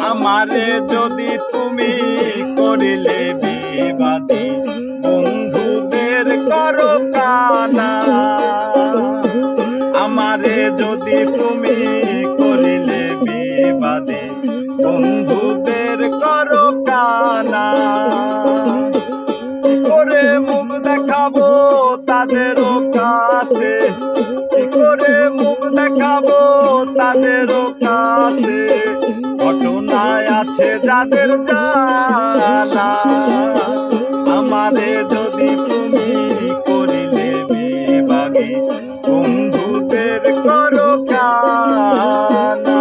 আমারে যদি তুমি করিলে বিবাদী, বন্ধুদের করো কানা। আমারে যদি তুমি করিলে বিবাদী, বন্ধুদের করো কানা। কি করে মুখ দেখাবো তাদেরও কাছে, কি করে মুখ দেখাবো তাদেরও কাছে, ঘটনায় আছে যাদের জানা। আমারে যদি তুমি করিলে বিবাদী, বন্ধুদের করো কানা।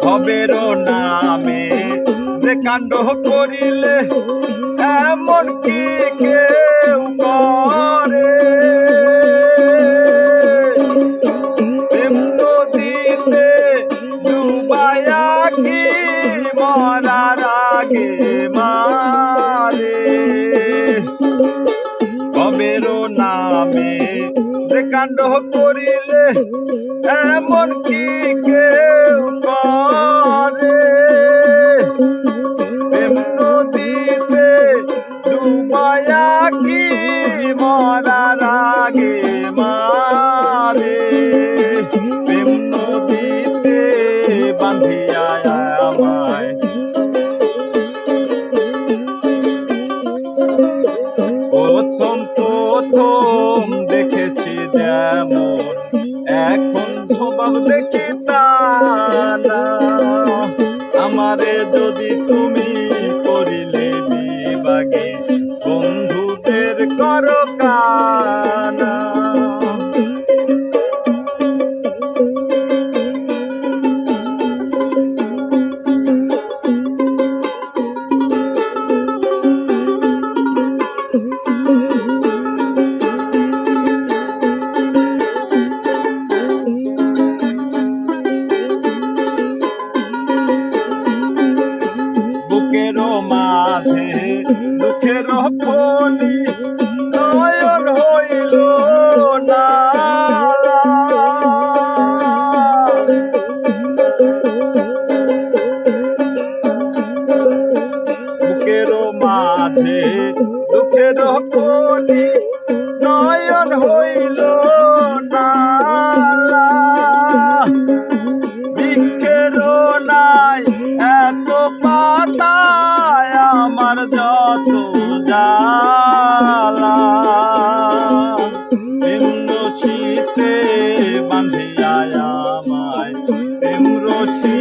ভবের নামে যে কাণ্ড করিলে, এমন কি কেউ করে? প্রেম নদীতে ডুবায়া কি মরার আগে মারে? ভবের নামে যে কাণ্ড করিলে, এমন কি কেউ করে? প্রেম নদীতে ডুবায়া কি মরার আগে মারে? প্রেম নদীতে বাঁধিয়া আমায় প্রথম প্রথম দেখেছি যেমন, এখন স্বভাব দেখি তা না। আমারে যদি তুমি করিলে বিবাদী, বন্ধুদের করো কানা। বুকের মাঝে দুঃখের ফণি, নয়ন হইল নালা। বুকের মাঝে দুঃখের ফণি, নয়ন হইল নালা। বৃক্ষের নাই এত পাতায় আমার যত জ্বালা। প্রেম রশিতে বাঁধিয়া আমায়, প্রেম রশি